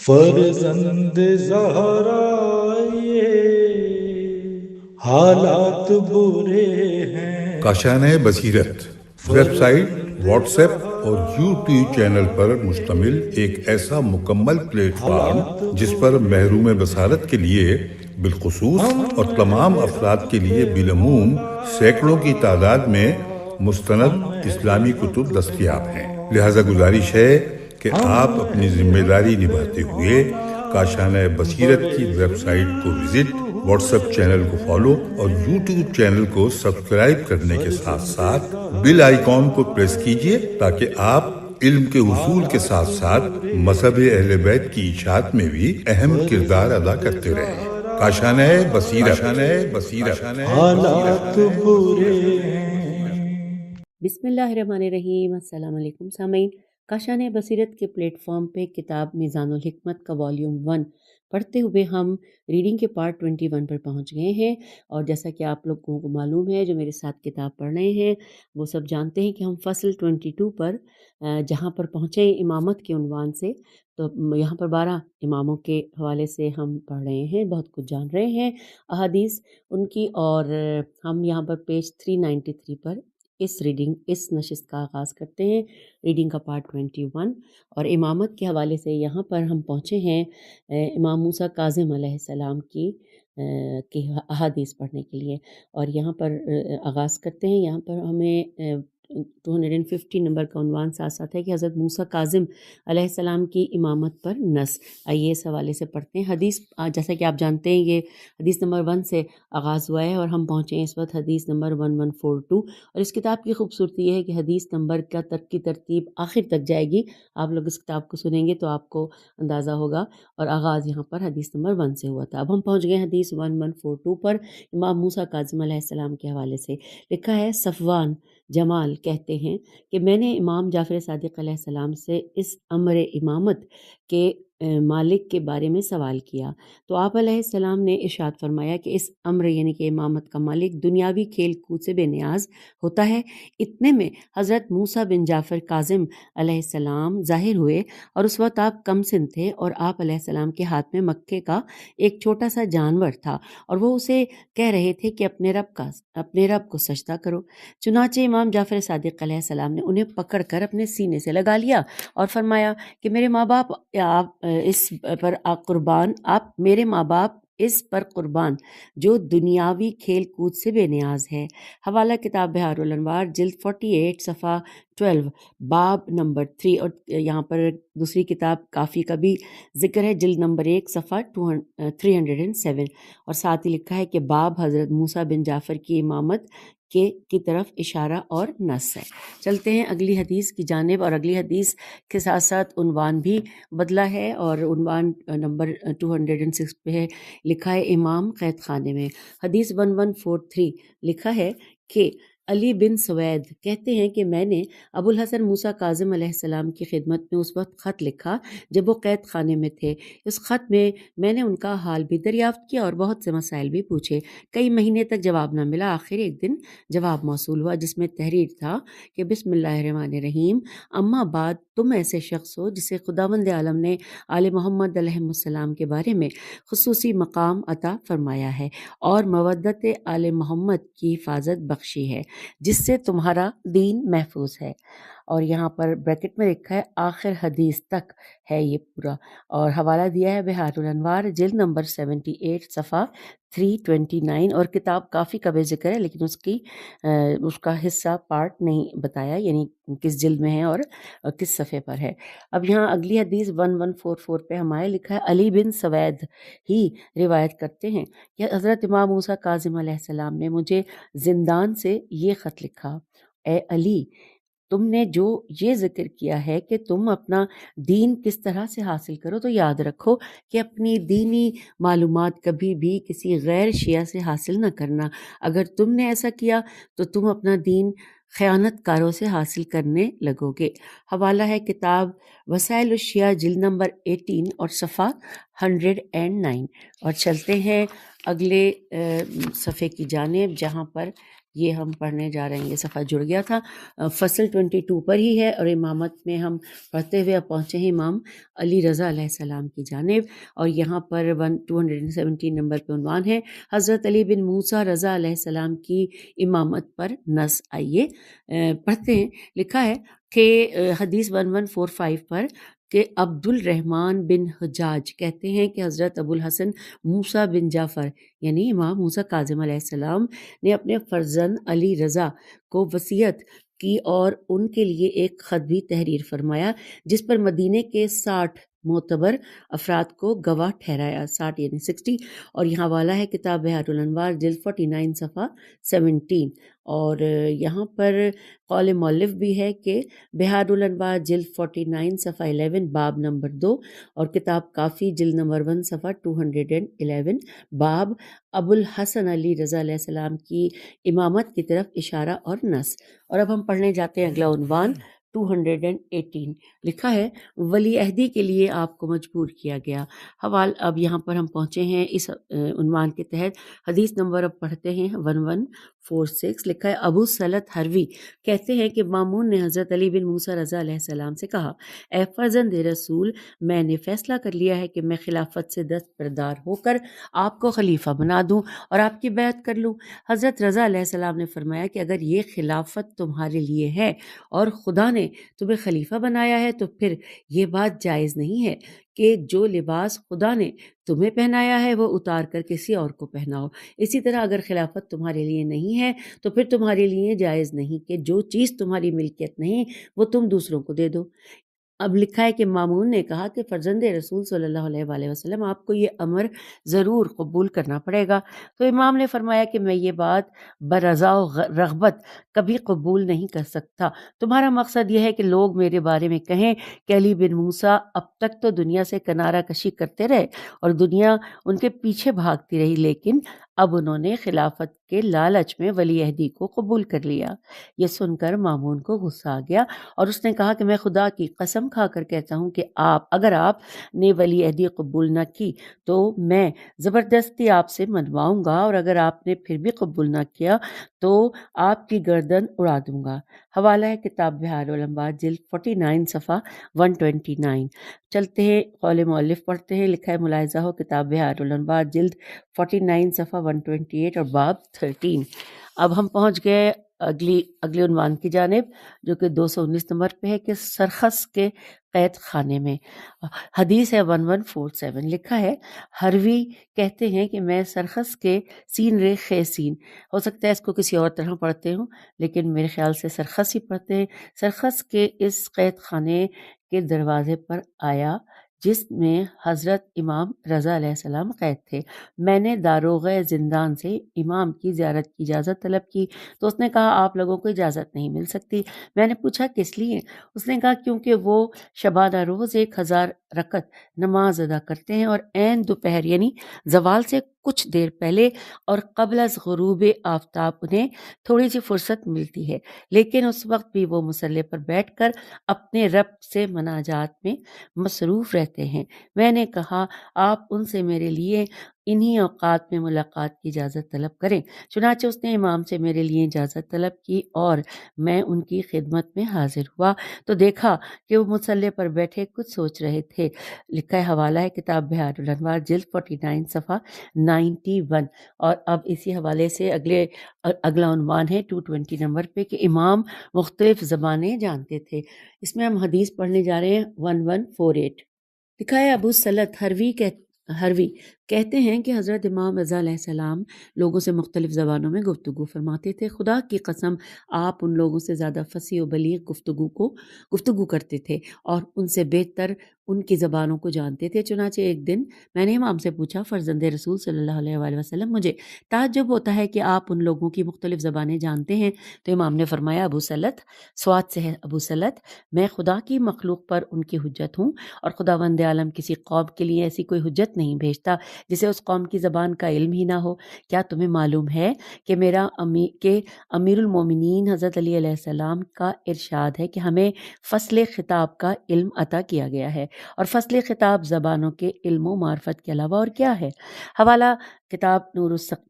فرزند زہرا یہ حالات برے ہیں۔ کاشانۂ بصیرت ویب سائٹ، واٹس ایپ اور یوٹیوب چینل پر مشتمل ایک ایسا مکمل پلیٹ فارم جس پر محروم بصارت کے لیے بالخصوص اور تمام افراد کے لیے بالعموم سینکڑوں کی تعداد میں مستند اسلامی کتب دستیاب ہیں۔ لہذا گزارش ہے کہ آپ اپنی ذمہ داری نبھاتے ہوئے کاشانۂ بصیرت کی ویب سائٹ کو وزٹ، واٹس ایپ چینل کو فالو اور یوٹیوب چینل کو سبسکرائب کرنے کے ساتھ ساتھ بیل آئیکن کو پریس کیجئے تاکہ آپ علم کے حصول کے ساتھ ساتھ مذہب اہل بیت کی اشاعت میں بھی اہم کردار ادا کرتے رہیں۔ کاشانۂ بصیرت۔ حالات برے ہیں۔ بسم اللہ الرحمن الرحیم۔ السلام علیکم سامعین، کاشانۂ بصیرت کے پلیٹ فارم پہ کتاب میزان الحکمت کا والیوم 1 پڑھتے ہوئے ہم ریڈنگ کے پارٹ 21 پر پہنچ گئے ہیں، اور جیسا کہ آپ لوگوں کو معلوم ہے جو میرے ساتھ کتاب پڑھ رہے ہیں وہ سب جانتے ہیں کہ ہم فصل 22 پر جہاں پر پہنچے امامت کے عنوان سے، تو یہاں پر 12 اماموں کے حوالے سے ہم پڑھ رہے ہیں، بہت کچھ جان رہے ہیں احادیث ان کی، اور ہم یہاں پر پیج 393 پر اس نشست کا آغاز کرتے ہیں، ریڈنگ کا پارٹ 21، اور امامت کے حوالے سے یہاں پر ہم پہنچے ہیں امام موسیٰ کاظم علیہ السلام کی احادیث پڑھنے کے لیے، اور یہاں پر آغاز کرتے ہیں۔ یہاں پر ہمیں 250 نمبر کا عنوان ساتھ ساتھ ہے کہ حضرت موسیٰ کاظم علیہ السلام کی امامت پر نص۔ آئیے اس حوالے سے پڑھتے ہیں حدیث۔ جیسا کہ آپ جانتے ہیں یہ حدیث نمبر 1 سے آغاز ہوا ہے اور ہم پہنچے ہیں اس وقت حدیث نمبر 1142، اور اس کتاب کی خوبصورتی یہ ہے کہ حدیث نمبر کی ترتیب آخر تک جائے گی۔ آپ لوگ اس کتاب کو سنیں گے تو آپ کو اندازہ ہوگا، اور آغاز یہاں پر حدیث نمبر 1 سے ہوا تھا۔ اب ہم پہنچ گئے حدیث 1142 پر، امام موسیٰ کاظم علیہ السلام کے حوالے سے لکھا ہے۔ صفوان جمال کہتے ہیں کہ میں نے امام جعفر صادق علیہ السلام سے اس امر امامت کے مالک کے بارے میں سوال کیا، تو آپ علیہ السلام نے ارشاد فرمایا کہ اس امر یعنی کہ امامت کا مالک دنیاوی کھیل کود سے بے نیاز ہوتا ہے۔ اتنے میں حضرت موسیٰ بن جعفر کاظم علیہ السلام ظاہر ہوئے، اور اس وقت آپ کم سن تھے، اور آپ علیہ السلام کے ہاتھ میں مکے کا ایک چھوٹا سا جانور تھا، اور وہ اسے کہہ رہے تھے کہ اپنے رب کو سجدہ کرو۔ چنانچہ امام جعفر صادق علیہ السلام نے انہیں پکڑ کر اپنے سینے سے لگا لیا اور فرمایا کہ میرے ماں باپ اس پر قربان جو دنیاوی کھیل کود سے بے نیاز ہے۔ حوالہ کتاب بہار الانوار جلد 48 صفحہ 12 باب نمبر 3، اور یہاں پر دوسری کتاب کافی کا بھی ذکر ہے، جلد نمبر 1 صفحہ 307، اور ساتھ ہی لکھا ہے کہ باب حضرت موسیٰ بن جعفر کی امامت کی طرف اشارہ اور نص ہے۔ چلتے ہیں اگلی حدیث کی جانب، اور اگلی حدیث کے ساتھ ساتھ عنوان بھی بدلا ہے، اور عنوان نمبر 206 پہ ہے، لکھا ہے امام قید خانے میں۔ حدیث 1143 لکھا ہے کہ علی بن سوید کہتے ہیں کہ میں نے ابو الحسن موسیٰ کاظم علیہ السلام کی خدمت میں اس وقت خط لکھا جب وہ قید خانے میں تھے۔ اس خط میں نے ان کا حال بھی دریافت کیا اور بہت سے مسائل بھی پوچھے۔ کئی مہینے تک جواب نہ ملا، آخر ایک دن جواب موصول ہوا جس میں تحریر تھا کہ بسم اللہ الرحمن الرحیم، اما بعد تم ایسے شخص ہو جسے خداوند عالم نے آل محمد علیہ السلام کے بارے میں خصوصی مقام عطا فرمایا ہے اور مودت آل محمد کی حفاظت بخشی ہے، جس سے تمہارا دین محفوظ ہے۔ اور یہاں پر بریکٹ میں لکھا ہے آخر حدیث تک ہے یہ پورا، اور حوالہ دیا ہے بہار الانوار جلد نمبر 78 صفحہ 329، اور کتاب کافی کا بھی ذکر ہے لیکن اس کا حصہ پارٹ نہیں بتایا، یعنی کس جلد میں ہے اور کس صفحے پر ہے۔ اب یہاں اگلی حدیث 1144 پہ ہمارے لکھا ہے علی بن سوید ہی روایت کرتے ہیں کہ حضرت امام موسیٰ کاظم علیہ السلام نے مجھے زندان سے یہ خط لکھا، اے علی، تم نے جو یہ ذکر کیا ہے کہ تم اپنا دین کس طرح سے حاصل کرو، تو یاد رکھو کہ اپنی دینی معلومات کبھی بھی کسی غیر شیعہ سے حاصل نہ کرنا۔ اگر تم نے ایسا کیا تو تم اپنا دین خیانت کاروں سے حاصل کرنے لگو گے۔ حوالہ ہے کتاب وسائل الشیعہ جلد نمبر 18 اور صفحہ 109، اور چلتے ہیں اگلے صفحے کی جانب جہاں پر یہ ہم پڑھنے جا رہے ہیں. یہ صفحہ جڑ گیا تھا. فصل 22 پر ہی ہے اور امامت میں ہم پڑھتے ہوئے اب پہنچے ہیں امام علی رضا علیہ السلام کی جانب. اور یہاں پر 217 نمبر پہ عنوان ہے حضرت علی بن موسیٰ رضا علیہ السلام کی امامت پر نص. آئیے پڑھتے ہیں. لکھا ہے کہ حدیث 1145 پر کہ عبد الرحمن بن حجاج کہتے ہیں کہ حضرت ابو الحسن موسیٰ بن جعفر یعنی امام موسیٰ کاظم علیہ السلام نے اپنے فرزند علی رضا کو وصیت کی اور ان کے لیے ایک خط بھی تحریر فرمایا جس پر مدینے کے 60 معتبر افراد کو گواہ ٹھہرایا. 60 یعنی 60. اور یہاں والا ہے کتاب بحار الانوار جلد 49 صفحہ 17. اور یہاں پر قول مؤلف بھی ہے کہ بحار الانوار جلد 49 صفحہ 11 باب نمبر 2 اور کتاب کافی جلد نمبر 1 صفحہ 211 باب ابو الحسن علی رضا علیہ السلام کی امامت کی طرف اشارہ اور نص. اور اب ہم پڑھنے جاتے ہیں اگلا عنوان 218. لکھا ہے ولی عہدی کے لیے آپ کو مجبور کیا گیا. اب یہاں پر ہم پہنچے ہیں اس عنوان کے تحت. حدیث نمبر اب پڑھتے ہیں 1146. لکھا ہے ابو سلط حروی کہتے ہیں کہ مامون نے حضرت علی بن موسیٰ رضا علیہ السلام سے کہا اے فرزند رسول میں نے فیصلہ کر لیا ہے کہ میں خلافت سے دستبردار ہو کر آپ کو خلیفہ بنا دوں اور آپ کی بیعت کر لوں. حضرت رضا علیہ السلام نے فرمایا کہ اگر یہ خلافت تمہارے لیے ہے اور خدا نے تمہیں خلیفہ بنایا ہے تو پھر یہ بات جائز نہیں ہے کہ جو لباس خدا نے تمہیں پہنایا ہے وہ اتار کر کسی اور کو پہناؤ. اسی طرح اگر خلافت تمہارے لیے نہیں ہے تو پھر تمہارے لیے جائز نہیں کہ جو چیز تمہاری ملکیت نہیں وہ تم دوسروں کو دے دو. اب لکھا ہے کہ مامون نے کہا کہ فرزند رسول صلی اللہ علیہ وآلہ وسلم آپ کو یہ امر ضرور قبول کرنا پڑے گا. تو امام نے فرمایا کہ میں یہ بات برضا و رغبت کبھی قبول نہیں کر سکتا. تمہارا مقصد یہ ہے کہ لوگ میرے بارے میں کہیں کہ علی بن موسیٰ اب تک تو دنیا سے کنارہ کشی کرتے رہے اور دنیا ان کے پیچھے بھاگتی رہی لیکن اب انہوں نے خلافت کے لالچ میں ولی عہدی کو قبول کر لیا. یہ سن کر مامون کو غصہ آ گیا اور اس نے کہا کہ میں خدا کی قسم کھا کر کہتا ہوں کہ اگر آپ نے ولی عہدی قبول نہ کی تو میں زبردستی آپ سے منواؤں گا اور اگر آپ نے پھر بھی قبول نہ کیا تو آپ کی گردن اڑا دوں گا. حوالہ ہے کتاب بحار الانوار جلد 49 صفحہ 129. چلتے ہیں قول مؤلف پڑھتے ہیں. لکھا ہے ملاحظہ ہو کتاب بحار الانوار جلد 49 صفحہ 128 اور باب 13. اب ہم پہنچ گئے اگلے عنوان کی جانب جو کہ 219 نمبر پہ ہے کہ سرخس کے قید خانے میں. حدیث ہے 1147. لکھا ہے حروی کہتے ہیں کہ میں سرخس کے سین رے خیسین ہو سکتا ہے اس کو کسی اور طرح پڑھتے ہوں لیکن میرے خیال سے سرخس ہی پڑھتے ہیں. سرخس کے اس قید خانے کے دروازے پر آیا جس میں حضرت امام رضا علیہ السلام قید تھے. میں نے داروغ زندان سے امام کی زیارت کی اجازت طلب کی تو اس نے کہا آپ لوگوں کو اجازت نہیں مل سکتی. میں نے پوچھا کس لیے؟ اس نے کہا کیونکہ وہ شبانہ روز 1000 رکعت نماز ادا کرتے ہیں اور عین دوپہر یعنی زوال سے کچھ دیر پہلے اور قبل از غروب آفتاب انہیں تھوڑی سی فرصت ملتی ہے لیکن اس وقت بھی وہ مصلی پر بیٹھ کر اپنے رب سے مناجات میں مصروف رہتے ہیں. میں نے کہا آپ ان سے میرے لیے انہی اوقات میں ملاقات کی اجازت طلب کریں. چنانچہ اس نے امام سے میرے لیے اجازت طلب کی اور میں ان کی خدمت میں حاضر ہوا تو دیکھا کہ وہ مصلی پر بیٹھے کچھ سوچ رہے تھے. لکھا ہے حوالہ ہے کتاب بحار الانوار جلد 49 صفحہ 91. اور اب اسی حوالے سے اگلا عنوان ہے 220 نمبر پہ کہ امام مختلف زبانیں جانتے تھے. اس میں ہم حدیث پڑھنے جا رہے ہیں 1148. لکھا ہے ابو سلط حروی کہتے ہیں کہ حضرت امام رضا علیہ السلام لوگوں سے مختلف زبانوں میں گفتگو فرماتے تھے. خدا کی قسم آپ ان لوگوں سے زیادہ فصیح و بلیغ گفتگو کرتے تھے اور ان سے بہتر ان کی زبانوں کو جانتے تھے. چنانچہ ایک دن میں نے امام سے پوچھا فرزند رسول صلی اللہ علیہ وآلہ وسلم مجھے تعجب ہوتا ہے کہ آپ ان لوگوں کی مختلف زبانیں جانتے ہیں. تو امام نے فرمایا ابو سلط سواد سے ہے ابو سلط میں خدا کی مخلوق پر ان کی حجت ہوں اور خداوند عالم کسی قوم کے لیے ایسی کوئی حجت نہیں بھیجتا جسے اس قوم کی زبان کا علم ہی نہ ہو؟ کیا تمہیں معلوم ہے کہ امیر المومنین حضرت علی علیہ السلام کا ارشاد ہے کہ ہمیں فصل خطاب کا علم عطا کیا گیا ہے، اور فصل خطاب زبانوں کے علم و معرفت کے علاوہ اور کیا ہے؟ حوالہ کتاب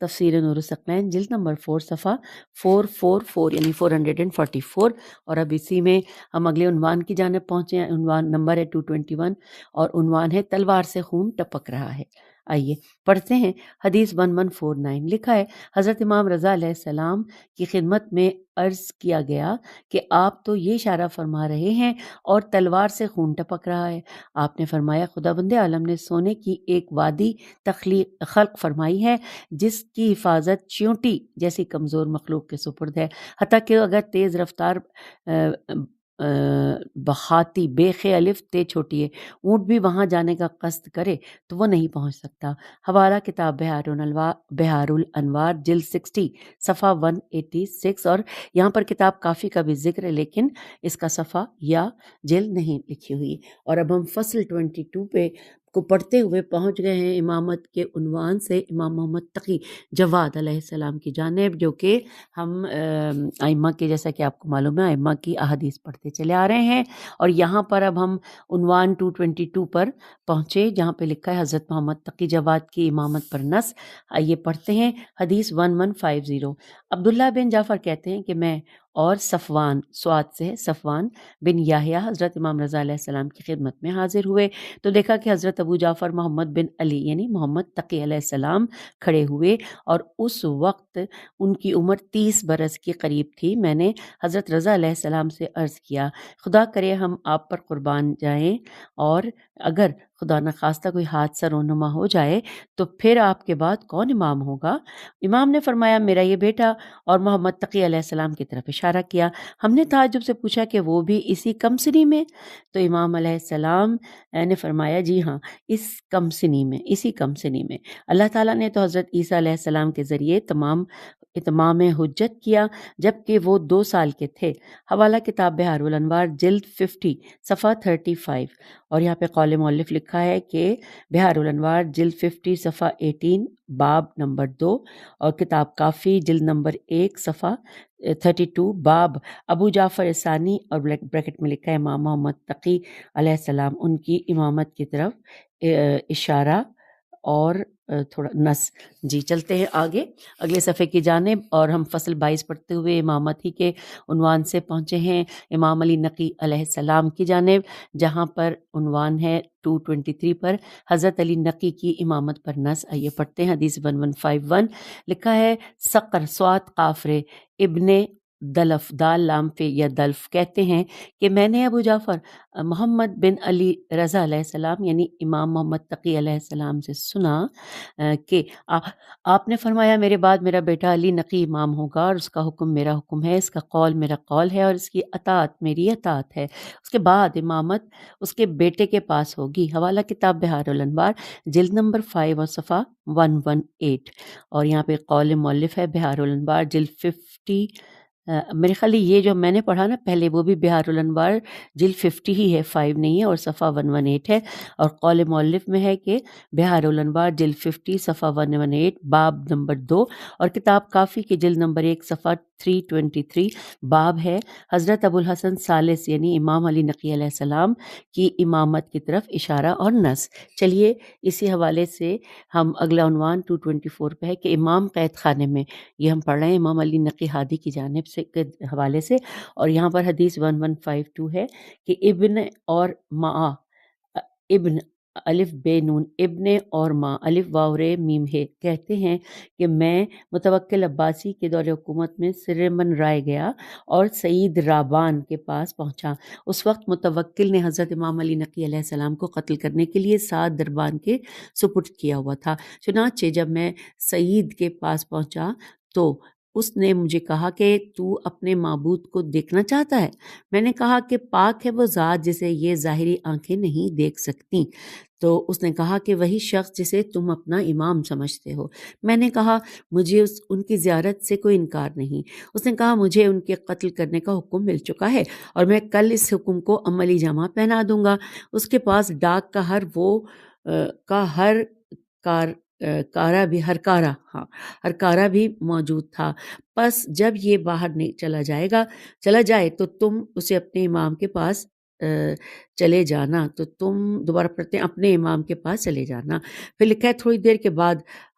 تفسیر نور الثقلین جلد نمبر 4 صفحہ 444 یعنی 444، اور اب اسی میں ہم اگلے عنوان کی جانب پہنچے ہیں۔ عنوان نمبر ہے 221 اور عنوان ہے تلوار سے خون ٹپک رہا ہے۔ آئیے پڑھتے ہیں۔ حدیث 1149 لکھا ہے، حضرت امام رضا علیہ السلام کی خدمت میں عرض کیا گیا کہ آپ تو یہ اشارہ فرما رہے ہیں اور تلوار سے خون ٹپک رہا ہے۔ آپ نے فرمایا، خدا بند عالم نے سونے کی ایک وادی خلق فرمائی ہے جس کی حفاظت چیونٹی جیسی کمزور مخلوق کے سپرد ہے، حتیٰ کہ اگر تیز رفتار بخاتی بے خ الف تے چھوٹی ہے اونٹ بھی وہاں جانے کا قصد کرے تو وہ نہیں پہنچ سکتا۔ حوالہ کتاب بحار الانوار جلد 60 صفحہ 186، اور یہاں پر کتاب کافی کا بھی ذکر ہے لیکن اس کا صفحہ یا جلد نہیں لکھی ہوئی۔ اور اب ہم فصل 22 پہ کو پڑھتے ہوئے پہنچ گئے ہیں امامت کے عنوان سے امام محمد تقی جواد علیہ السلام کی جانب، جو کہ ہم ائمہ کے، جیسا کہ آپ کو معلوم ہے، ائمہ کی احادیث پڑھتے چلے آ رہے ہیں، اور یہاں پر اب ہم عنوان 222 پر پہنچے جہاں پہ لکھا ہے حضرت محمد تقی جواد کی امامت پر نص۔ آئیے پڑھتے ہیں حدیث 1150۔ عبداللہ بن جعفر کہتے ہیں کہ میں اور صفوان، سواد سے ہے، صفوان بن یحییٰ حضرت امام رضا علیہ السلام کی خدمت میں حاضر ہوئے تو دیکھا کہ حضرت ابو جعفر محمد بن علی یعنی محمد تقی علیہ السلام کھڑے ہوئے، اور اس وقت ان کی عمر 30 برس کے قریب تھی۔ میں نے حضرت رضا علیہ السلام سے عرض کیا، خدا کرے ہم آپ پر قربان جائیں، اور اگر خدا نخواستہ کوئی حادثہ رونما ہو جائے تو پھر آپ کے بعد کون امام ہوگا؟ امام نے فرمایا، میرا یہ بیٹا، اور محمد تقی علیہ السلام کی طرف اشارہ کیا۔ ہم نے تعجب سے پوچھا کہ وہ بھی اسی کم سنی میں؟ تو امام علیہ السلام نے فرمایا، جی ہاں، اسی کم سنی میں اللہ تعالیٰ نے تو حضرت عیسیٰ علیہ السلام کے ذریعے اتمام حجت کیا جبکہ وہ 2 سال کے تھے۔ حوالہ کتاب بحار الانوار جلد 50 صفحہ 35، اور یہاں پہ قول مؤلف لکھا ہے کہ بحار الانوار جلد 50 صفحہ 18 باب نمبر 2، اور کتاب کافی جلد نمبر 1 صفحہ 32 باب ابو جعفر ثانی، اور بریکٹ میں لکھا ہے امام محمد تقی علیہ السلام، ان کی امامت کی طرف اشارہ اور تھوڑا نص۔ جی چلتے ہیں آگے اگلے صفحے کی جانب، اور ہم فصل 22 پڑھتے ہوئے امامت ہی کے عنوان سے پہنچے ہیں امام علی نقی علیہ السلام کی جانب، جہاں پر عنوان ہے 223 پر حضرت علی نقی کی امامت پر نص۔ آئیے پڑھتے ہیں حدیث 1151 لکھا ہے، سقر سواد قافرے ابن دلف دال لام فے یا دلف کہتے ہیں کہ میں نے ابو جعفر محمد بن علی رضا علیہ السلام یعنی امام محمد تقی علیہ السلام سے سنا کہ آپ نے فرمایا، میرے بعد میرا بیٹا علی نقی امام ہوگا، اور اس کا حکم میرا حکم ہے، اس کا قول میرا قول ہے، اور اس کی اطاعت میری اطاعت ہے۔ اس کے بعد امامت اس کے بیٹے کے پاس ہوگی۔ حوالہ کتاب بحار الانوار جلد نمبر 5 اور صفحہ 118، اور یہاں پہ قول مؤلف ہے بحار الانوار جلد 50۔ میرے خیال یہ جو میں نے پڑھا نا پہلے وہ بھی بحار الانوار جلد 50 ہی ہے، 5 نہیں ہے، اور صفحہ 118 ہے، اور قول مؤلف میں ہے کہ بحار الانوار جلد 50 صفحہ 118 باب نمبر 2، اور کتاب کافی کے جلد نمبر 1 صفحہ 323 باب ہے حضرت ابو الحسن ثالث یعنی امام علی نقی علیہ السلام کی امامت کی طرف اشارہ اور نص۔ چلیے اسی حوالے سے ہم اگلا عنوان 224 پہ ہے کہ امام قید خانے میں، یہ ہم پڑھ رہے ہیں امام علی نقی ہادی کی جانب سے کے حوالے سے، اور یہاں پر حدیث 1152 ہے کہ ابن اور ماں، ابن الف بے نون، ابن اور ماں الف واو رے میم ہے، کہتے ہیں کہ میں متوکل عباسی کے دور حکومت میں سرمن رائے گیا اور سعید رابان کے پاس پہنچا۔ اس وقت متوکل نے حضرت امام علی نقی علیہ السلام کو قتل کرنے کے لیے 7 دربان کے سپرد کیا ہوا تھا۔ چنانچہ جب میں سعید کے پاس پہنچا تو اس نے مجھے کہا کہ تو اپنے معبود کو دیکھنا چاہتا ہے؟ میں نے کہا کہ پاک ہے وہ ذات جسے یہ ظاہری آنکھیں نہیں دیکھ سکتی۔ تو اس نے کہا کہ وہی شخص جسے تم اپنا امام سمجھتے ہو۔ میں نے کہا مجھے ان کی زیارت سے کوئی انکار نہیں۔ اس نے کہا مجھے ان کے قتل کرنے کا حکم مل چکا ہے اور میں کل اس حکم کو عملی جامہ پہنا دوں گا۔ اس کے پاس ڈاک کا ہر کارا بھی ہرکارا بھی موجود تھا۔ پس جب یہ باہر چلا جائے تو تم اسے اپنے امام کے پاس چلے جانا، تو تم دوبارہ پڑھتے ہیں اپنے امام کے پاس چلے جانا۔ پھر لکھا ہے تھوڑی دیر کے بعد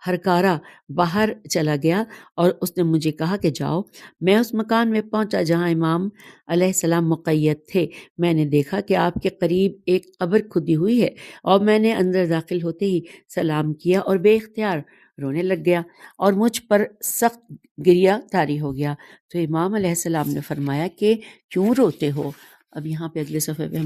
ہرکارا باہر چلا گیا اور اس نے مجھے کہا کہ جاؤ۔ میں اس مکان میں پہنچا جہاں امام علیہ السلام مقید تھے۔ میں نے دیکھا کہ آپ کے قریب ایک قبر کھدی ہوئی ہے، اور میں نے اندر داخل ہوتے ہی سلام کیا اور بے اختیار رونے لگ گیا، اور مجھ پر سخت گریہ طاری ہو گیا۔ تو امام علیہ السلام نے فرمایا کہ کیوں روتے ہو؟ اب یہاں پہ اگلے صفحے پہ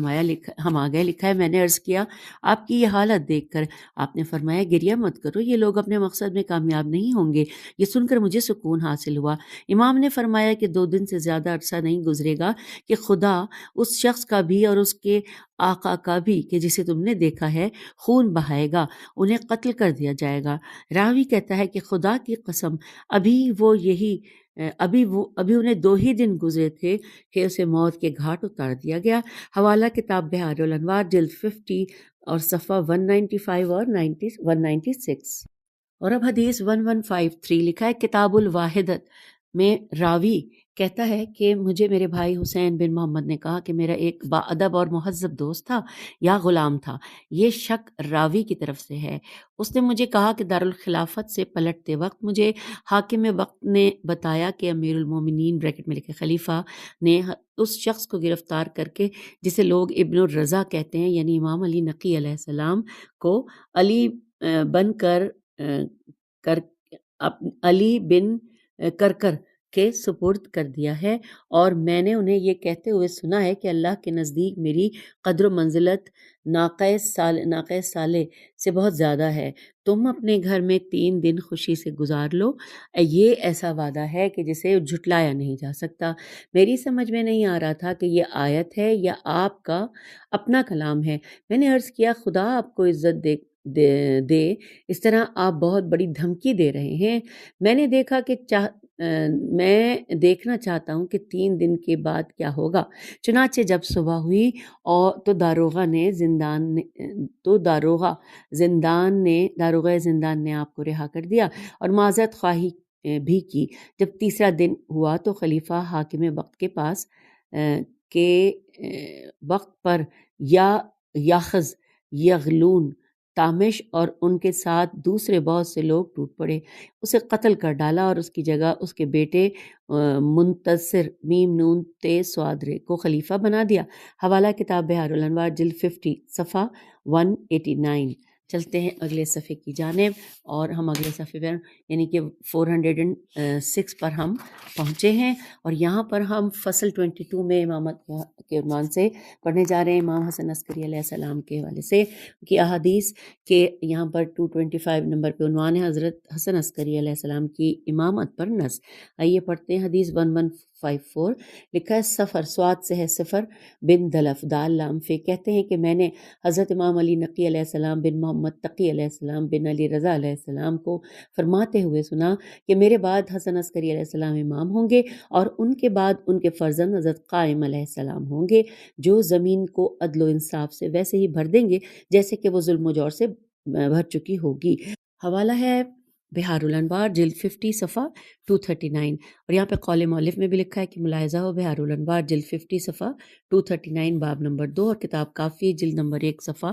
ہم آ گئے، لکھا ہے میں نے عرض کیا آپ کی یہ حالت دیکھ کر۔ آپ نے فرمایا گریہ مت کرو، یہ لوگ اپنے مقصد میں کامیاب نہیں ہوں گے۔ یہ سن کر مجھے سکون حاصل ہوا۔ امام نے فرمایا کہ 2 دن سے زیادہ عرصہ نہیں گزرے گا کہ خدا اس شخص کا بھی اور اس کے آقا کا بھی کہ جسے تم نے دیکھا ہے خون بہائے گا، انہیں قتل کر دیا جائے گا۔ راوی کہتا ہے کہ خدا کی قسم ابھی انہیں 2 ہی دن گزرے تھے کہ اسے موت کے گھاٹ اتار دیا گیا۔ حوالہ کتاب بحار الانوار جلد 50 اور صفحہ 195 اور 196۔ اور اب حدیث 1153 لکھا ہے کتاب الواحدت میں راوی کہتا ہے کہ مجھے میرے بھائی حسین بن محمد نے کہا کہ میرا ایک باادب اور مہذب دوست تھا یا غلام تھا، یہ شک راوی کی طرف سے ہے۔ اس نے مجھے کہا کہ دارالخلافت سے پلٹتے وقت مجھے حاکم وقت نے بتایا کہ امیر المومنین بریکٹ میں لکھے خلیفہ نے اس شخص کو گرفتار کر کے جسے لوگ ابن الرضا کہتے ہیں، یعنی امام علی نقی علیہ السلام کو علی بن کرکر کے سپرد کر دیا ہے، اور میں نے انہیں یہ کہتے ہوئے سنا ہے کہ اللہ کے نزدیک میری قدر و منزلت ناقہ صالح سے بہت زیادہ ہے۔ تم اپنے گھر میں 3 دن خوشی سے گزار لو، یہ ایسا وعدہ ہے کہ جسے جھٹلایا نہیں جا سکتا۔ میری سمجھ میں نہیں آ رہا تھا کہ یہ آیت ہے یا آپ کا اپنا کلام ہے۔ میں نے عرض کیا خدا آپ کو عزت دے، اس طرح آپ بہت بڑی دھمکی دے رہے ہیں۔ میں دیکھنا چاہتا ہوں کہ 3 دن کے بعد کیا ہوگا۔ چنانچہ جب صبح ہوئی تو داروغہ زندان نے آپ کو رہا کر دیا اور معذرت خواہی بھی کی۔ جب تیسرا دن ہوا تو خلیفہ حاکم وقت کے پاس کے وقت پر یاخذ، یغلون، تامش اور ان کے ساتھ دوسرے بہت سے لوگ ٹوٹ پڑے، اسے قتل کر ڈالا اور اس کی جگہ اس کے بیٹے منتصر میم نون تے سوادرے کو خلیفہ بنا دیا۔ حوالہ کتاب بحار الانوار جلد 50 صفحہ 189۔ چلتے ہیں اگلے صفحے کی جانب، اور ہم اگلے صفحے پر یعنی کہ 406 پر ہم پہنچے ہیں، اور یہاں پر ہم فصل 22 میں امامت کے عنوان سے پڑھنے جا رہے ہیں، امام حسن عسکری علیہ السلام کے حوالے سے کی احادیث کے۔ یہاں پر 225 نمبر پہ عنوان ہے حضرت حسن عسکری علیہ السلام کی امامت پر نص۔ آئیے پڑھتے ہیں حدیث 1154، لکھا ہے سفر سواد سے ہے صفر بن دلف دال لام فے کہتے ہیں کہ میں نے حضرت امام علی نقی علیہ السلام بن محمد تقی علیہ السلام بن علی رضا علیہ السلام کو فرماتے ہوئے سنا کہ میرے بعد حسن عسکری علیہ السلام امام ہوں گے، اور ان کے بعد ان کے فرزند حضرت قائم علیہ السلام ہوں گے، جو زمین کو عدل و انصاف سے ویسے ہی بھر دیں گے جیسے کہ وہ ظلم و جور سے بھر چکی ہوگی۔ حوالہ ہے بحار الانوار جلد 50 صفحہ 239، اور یہاں پہ قول مؤلف میں بھی لکھا ہے کہ ملاحظہ ہو بحار الانوار جلد 50 صفحہ 239 باب نمبر 2، اور کتاب کافی جلد نمبر 1 صفحہ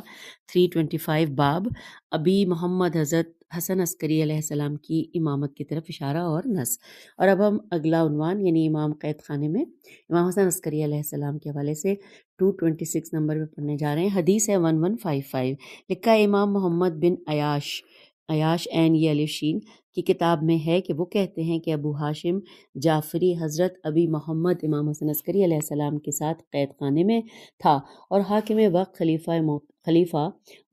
325 باب ابی محمد حضرت حسن عسکری علیہ السلام کی امامت کی طرف اشارہ اور نص۔ اور اب ہم اگلا عنوان یعنی امام قید خانے میں امام حسن عسکری علیہ السلام کے حوالے سے 226 نمبر میں پڑھنے جا رہے ہیں۔ حدیث ہے 1155، لکھا ہے امام محمد بن عیاش عین یہ الف شین کی کتاب میں ہے کہ وہ کہتے ہیں کہ ابو ہاشم جعفری حضرت ابی محمد امام حسن عسکری علیہ السلام کے ساتھ قید خانے میں تھا، اور حاکم وقت خلیفہ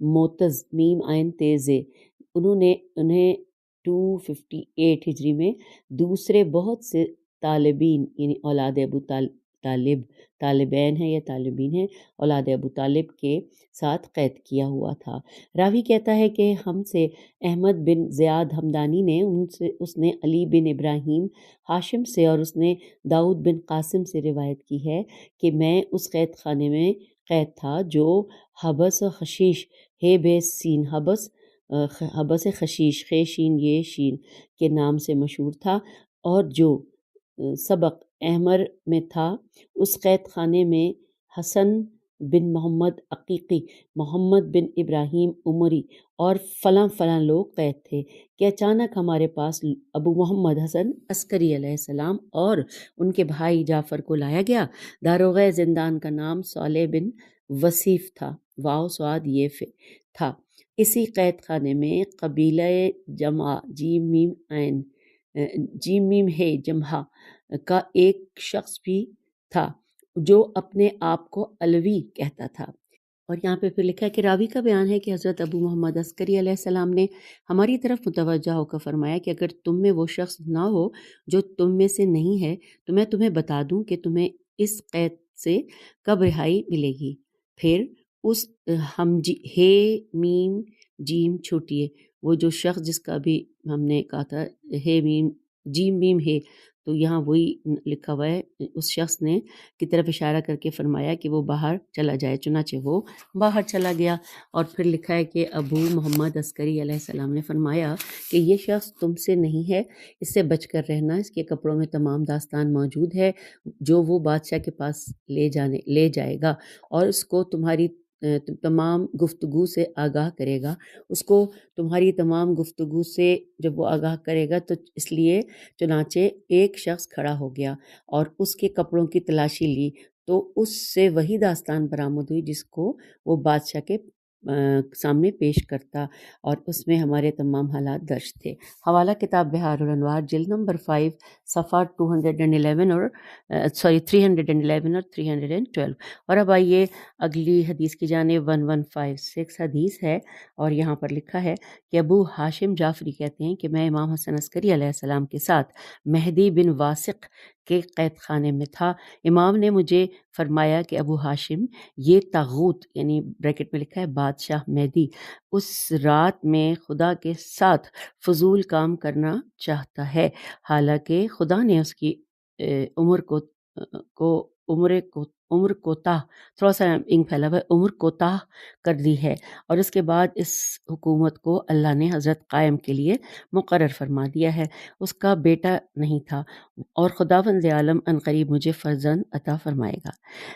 موتز میم عین تیزے انہیں 258 ہجری میں دوسرے بہت سے طالبین یعنی اولاد ابو طالبین ہیں یا طالبین ہیں اولاد ابو طالب کے ساتھ قید کیا ہوا تھا۔ راوی کہتا ہے کہ ہم سے احمد بن زیاد ہمدانی نے اس نے علی بن ابراہیم ہاشم سے اور اس نے داؤد بن قاسم سے روایت کی ہے کہ میں اس قید خانے میں قید تھا جو حبس خشیش ہے بے سین حبس حبس خشیش خے شین یہ شین کے نام سے مشہور تھا، اور جو سبق احمر میں تھا اس قید خانے میں حسن بن محمد عقیقی، محمد بن ابراہیم عمری اور فلاں فلاں لوگ قید تھے کہ اچانک ہمارے پاس ابو محمد حسن عسکری علیہ السلام اور ان کے بھائی جعفر کو لایا گیا۔ داروغہ زندان کا نام صالح بن وصیف تھا، واو سواد یہ تھا۔ اسی قید خانے میں قبیلہ جمع جیم میم عین جیم میم ہے جمحہ کا ایک شخص بھی تھا جو اپنے آپ کو علوی کہتا تھا۔ اور یہاں پہ پھر لکھا ہے کہ راوی کا بیان ہے کہ حضرت ابو محمد عسکری علیہ السلام نے ہماری طرف متوجہ ہو کر فرمایا کہ اگر تم میں وہ شخص نہ ہو جو تم میں سے نہیں ہے تو میں تمہیں بتا دوں کہ تمہیں اس قید سے کب رہائی ملے گی۔ پھر اس ہے میم جیم چھوٹیے وہ جو شخص جس کا بھی ہم نے کہا تھا ہے میم جیم میم ہے، تو یہاں وہی لکھا ہوا ہے، اس شخص نے کی طرف اشارہ کر کے فرمایا کہ وہ باہر چلا جائے، چنانچہ وہ باہر چلا گیا۔ اور پھر لکھا ہے کہ ابو محمد عسکری علیہ السلام نے فرمایا کہ یہ شخص تم سے نہیں ہے، اس سے بچ کر رہنا، اس کے کپڑوں میں تمام داستان موجود ہے جو وہ بادشاہ کے پاس لے جائے گا، اور اس کو تمہاری تمام گفتگو سے آگاہ کرے گا۔ اس کو تمہاری تمام گفتگو سے جب وہ آگاہ کرے گا تو اس لیے چنانچہ ایک شخص کھڑا ہو گیا اور اس کے کپڑوں کی تلاشی لی، تو اس سے وہی داستان برآمد ہوئی جس کو وہ بادشاہ کے سامنے پیش کرتا، اور اس میں ہمارے تمام حالات درج تھے۔ حوالہ کتاب بحار الانوار جلد نمبر 5 صفحہ 211 اور 311 اور 312۔ اور اب آئیے اگلی حدیث کی جانب 1156 حدیث ہے، اور یہاں پر لکھا ہے کہ ابو ہاشم جعفری کہتے ہیں کہ میں امام حسن عسکری علیہ السلام کے ساتھ مہدی بن واسق کے قید خانے میں تھا۔ امام نے مجھے فرمایا کہ ابو ہاشم، یہ طاغوت یعنی بریکٹ میں لکھا ہے بادشاہ مہدی اس رات میں خدا کے ساتھ فضول کام کرنا چاہتا ہے، حالانکہ خدا نے اس کی عمر کوتاہ تھوڑا سا انک پھیلا ہوا ہے، عمر کوتاہ کر دی ہے، اور اس کے بعد اس حکومت کو اللہ نے حضرت قائم کے لیے مقرر فرما دیا ہے۔ اس کا بیٹا نہیں تھا، اور خداوند عالم عنقریب مجھے فرزند عطا فرمائے گا۔